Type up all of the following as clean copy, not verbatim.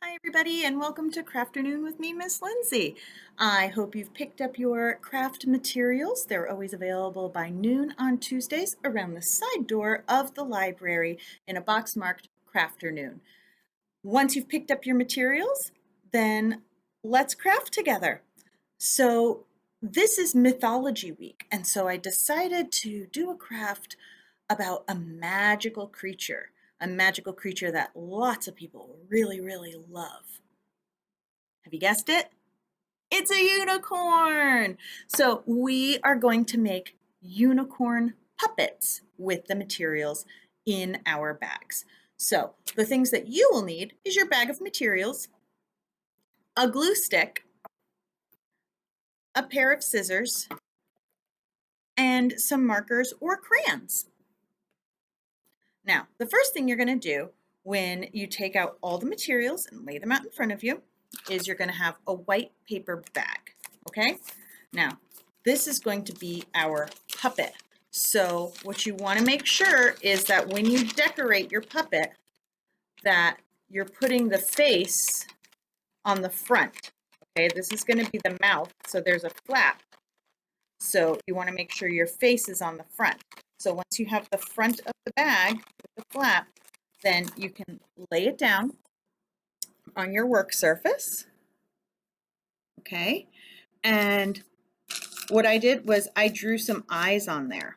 Hi everybody and welcome to Crafternoon with me, Miss Lindsay. I hope you've picked up your craft materials. They're always available by noon on Tuesdays around the side door of the library in a box marked Crafternoon. Once you've picked up your materials, then let's craft together. So this is Mythology Week, and so I decided to do a craft about a magical creature that lots of people really, really love. Have you guessed it? It's a unicorn! So we are going to make unicorn puppets with the materials in our bags. So the things that you will need is your bag of materials, a glue stick, a pair of scissors, and some markers or crayons. Now, the first thing you're going to do when you take out all the materials and lay them out in front of you is you're going to have a white paper bag, okay? Now, this is going to be our puppet. So what you want to make sure is that when you decorate your puppet, that you're putting the face on the front, okay? This is going to be the mouth, so there's a flap. So you want to make sure your face is on the front. So once you have the front of the bag with the flap, then you can lay it down on your work surface, okay? And what I did was I drew some eyes on there,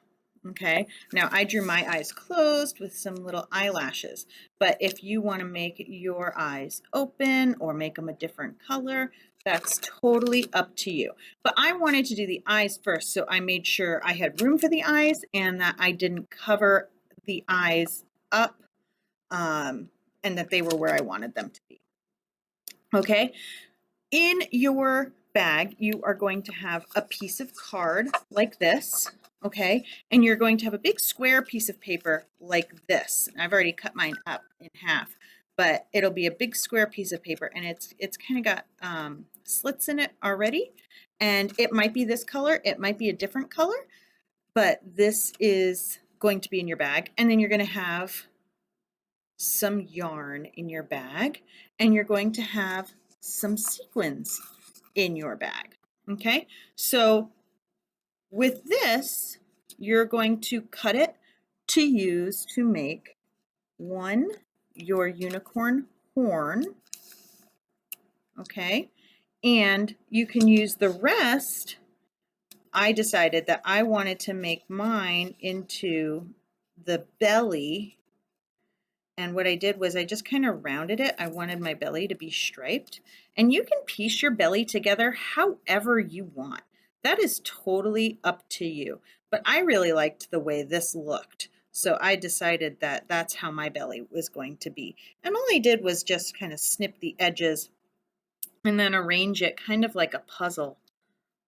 okay? Now I drew my eyes closed with some little eyelashes, but if you want to make your eyes open or make them a different color, that's totally up to you. But I wanted to do the eyes first, so I made sure I had room for the eyes and that I didn't cover the eyes up and that they were where I wanted them to be. Okay, in your bag, you are going to have a piece of card like this, okay? And you're going to have a big square piece of paper like this. I've already cut mine up in half, but it'll be a big square piece of paper, and it's kind of got slits in it already. And it might be this color, it might be a different color, but this is going to be in your bag. And then you're going to have some yarn in your bag, and you're going to have some sequins in your bag. Okay, so with this, you're going to cut it to use to make one, your unicorn horn. Okay, and you can use the rest. I decided that I wanted to make mine into the belly. And what I did was I just kind of rounded it. I wanted my belly to be striped. And you can piece your belly together however you want. That is totally up to you. But I really liked the way this looked. So I decided that that's how my belly was going to be. And all I did was just kind of snip the edges and then arrange it kind of like a puzzle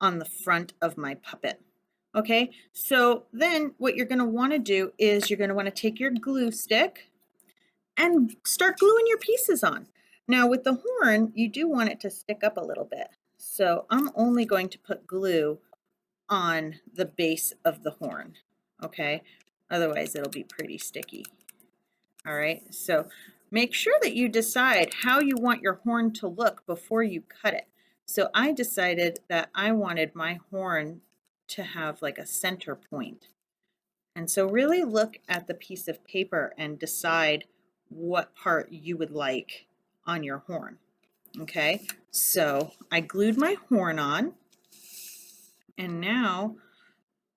on the front of my puppet. Okay, so then what you're going to want to do is you're going to want to take your glue stick and start gluing your pieces on. Now with the horn, you do want it to stick up a little bit. So I'm only going to put glue on the base of the horn, okay? Otherwise it'll be pretty sticky. All right, so make sure that you decide how you want your horn to look before you cut it. So I decided that I wanted my horn to have like a center point. And so really look at the piece of paper and decide what part you would like on your horn. Okay, so I glued my horn on, and now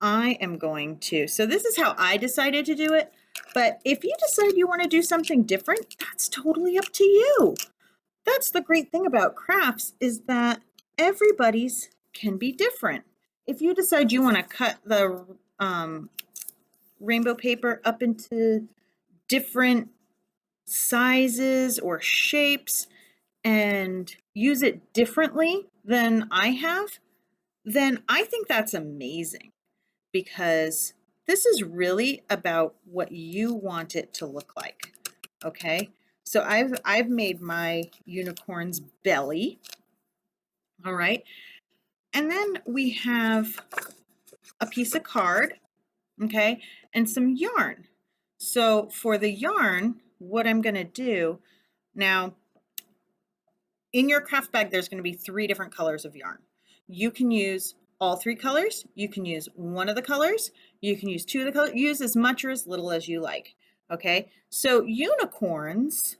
I am going to, so this is how I decided to do it, but if you decide you want to do something different, that's totally up to you. That's the great thing about crafts, is that everybody's can be different. If you decide you want to cut the rainbow paper up into different sizes or shapes and use it differently than I have, then I think that's amazing, because this is really about what you want it to look like. Okay, so I've made my unicorn's belly. All right, and then we have a piece of card, okay, and some yarn. So for the yarn, what I'm going to do now, in your craft bag, there's going to be 3 different colors of yarn. You can use all 3 colors. You can use one of the colors. You can use 2 of the colors. Use as much or as little as you like. Okay, so unicorns,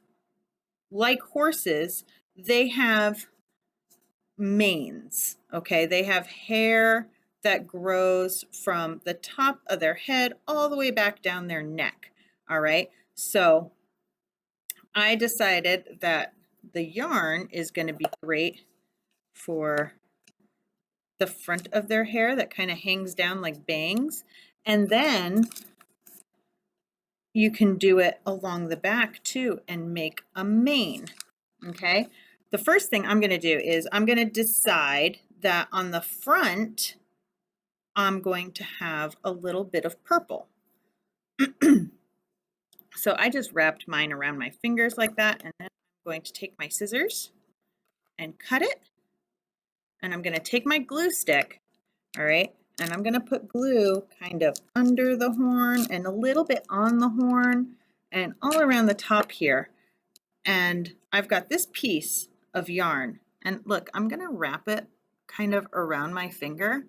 like horses, they have manes. Okay, they have hair that grows from the top of their head all the way back down their neck. All right, so I decided that the yarn is going to be great for the front of their hair that kind of hangs down like bangs. And then you can do it along the back too and make a mane. Okay. The first thing I'm going to do is I'm going to decide that on the front, I'm going to have a little bit of purple. So I just wrapped mine around my fingers like that. And then I'm going to take my scissors and cut it. And I'm going to take my glue stick, all right, and I'm going to put glue kind of under the horn and a little bit on the horn and all around the top here. And I've got this piece of yarn. And look, I'm going to wrap it kind of around my fingers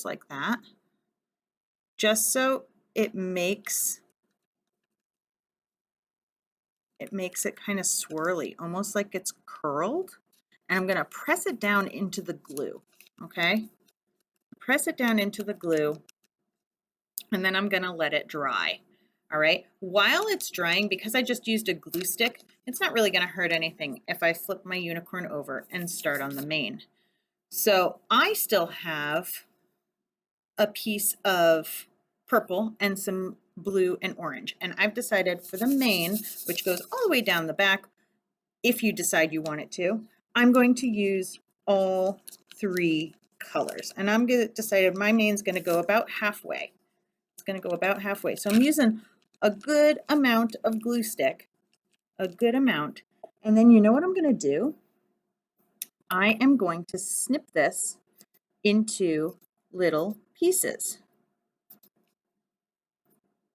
like that, just so it makes it kind of swirly, almost like it's curled. And I'm going to press it down into the glue, okay? Press it down into the glue, and then I'm going to let it dry. All right. While it's drying, because I just used a glue stick, it's not really going to hurt anything if I flip my unicorn over and start on the mane. So I still have a piece of purple and some blue and orange. And I've decided for the mane, which goes all the way down the back, if you decide you want it to, I'm going to use all 3 colors. And I'm going to decide my mane's going to go about halfway. It's going to go about halfway. So I'm using a good amount of glue stick, a good amount. And then you know what I'm going to do? I am going to snip this into little pieces.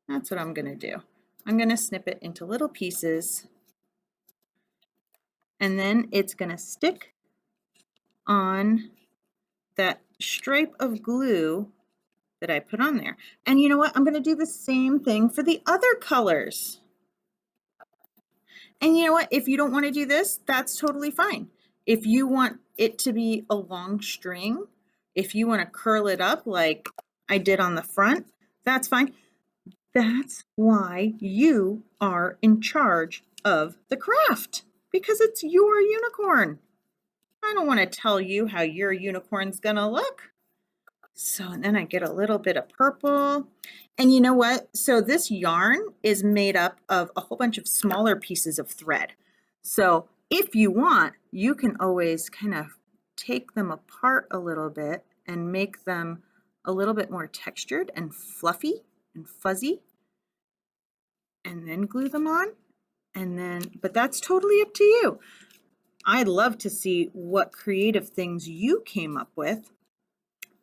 That's what I'm going to do. I'm going to snip it into little pieces. And then it's going to stick on that stripe of glue that I put on there. And you know what? I'm going to do the same thing for the other colors. And you know what? If you don't want to do this, that's totally fine. If you want it to be a long string, if you want to curl it up like I did on the front, that's fine. That's why you are in charge of the craft, because it's your unicorn. I don't want to tell you how your unicorn's going to look. So, and then I get a little bit of purple. And you know what? So this yarn is made up of a whole bunch of smaller pieces of thread. So if you want, you can always kind of take them apart a little bit and make them a little bit more textured and fluffy and fuzzy, and then glue them on. And then, but that's totally up to you. I'd love to see what creative things you came up with.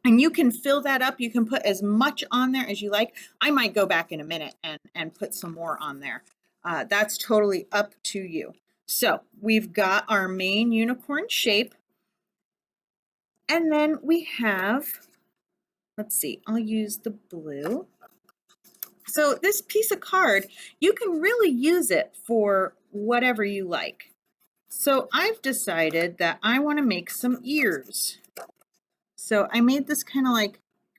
And you can fill that up. You can put as much on there as you like. I might go back in a minute and put some more on there. That's totally up to you. So we've got our main unicorn shape. And then we have, let's see, I'll use the blue. So this piece of card, you can really use it for whatever you like. So I've decided that I want to make some ears. So I made this kind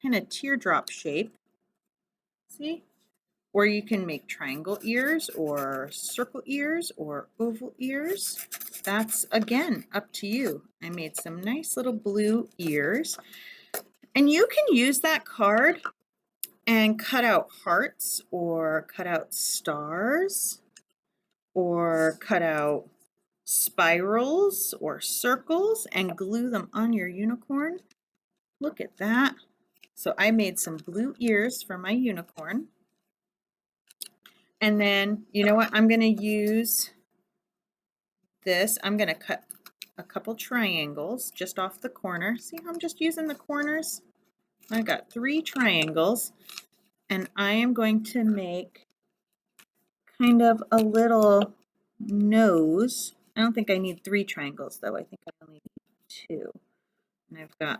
of teardrop shape. See? Or you can make triangle ears or circle ears or oval ears. That's, again, up to you. I made some nice little blue ears. And you can use that card and cut out hearts or cut out stars or cut out spirals or circles and glue them on your unicorn. Look at that. So I made some blue ears for my unicorn. And then, you know what? I'm going to use this. I'm going to cut a couple triangles just off the corner. See how I'm just using the corners? I got 3 triangles. And I am going to make kind of a little nose I don't think I need 3 triangles though. I think I only need 2. And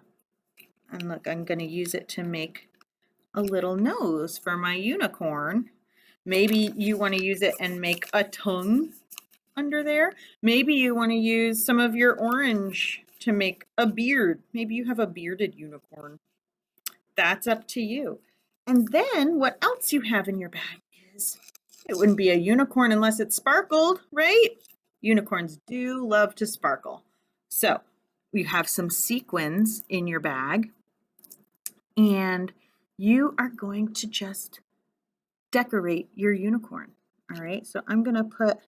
and look, I'm going to use it to make a little nose for my unicorn. Maybe you want to use it and make a tongue under there. Maybe you want to use some of your orange to make a beard. Maybe you have a bearded unicorn. That's up to you. And then what else you have in your bag is, it wouldn't be a unicorn unless it sparkled, right? Unicorns do love to sparkle. So you have some sequins in your bag, and you are going to just decorate your unicorn. All right, so I'm going to put,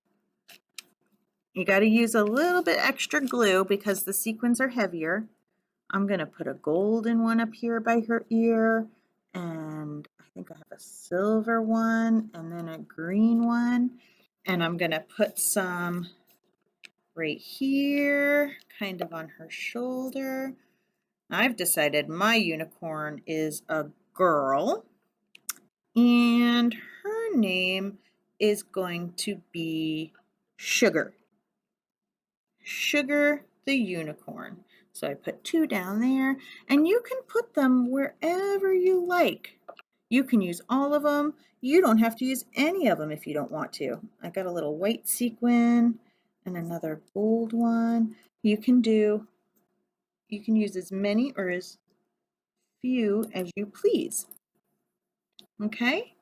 you got to use a little bit extra glue because the sequins are heavier. I'm going to put a golden one up here by her ear, and I think I have a silver one and then a green one, and I'm going to put some right here, kind of on her shoulder. I've decided my unicorn is a girl, and her name is going to be Sugar. Sugar the unicorn. So I put 2 down there, and you can put them wherever you like. You can use all of them. You don't have to use any of them if you don't want to. I got a little white sequin and another gold one. You can use as many or as few as you please. Okay?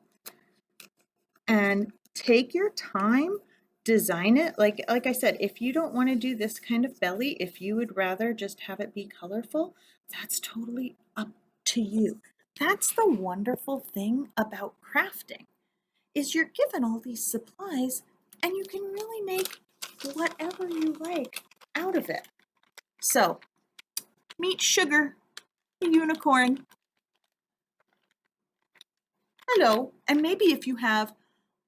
And take your time, design it. Like I said, if you don't want to do this kind of belly, if you would rather just have it be colorful, that's totally up to you. That's the wonderful thing about crafting, is you're given all these supplies and you can really make whatever you like out of it. So meet Sugar, the unicorn. Hello. And maybe if you have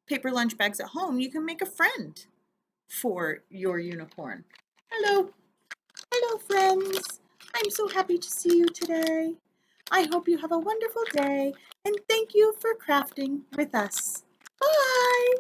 paper lunch bags at home, you can make a friend for your unicorn. Hello. Hello, friends. I'm so happy to see you today. I hope you have a wonderful day, and thank you for crafting with us. Bye.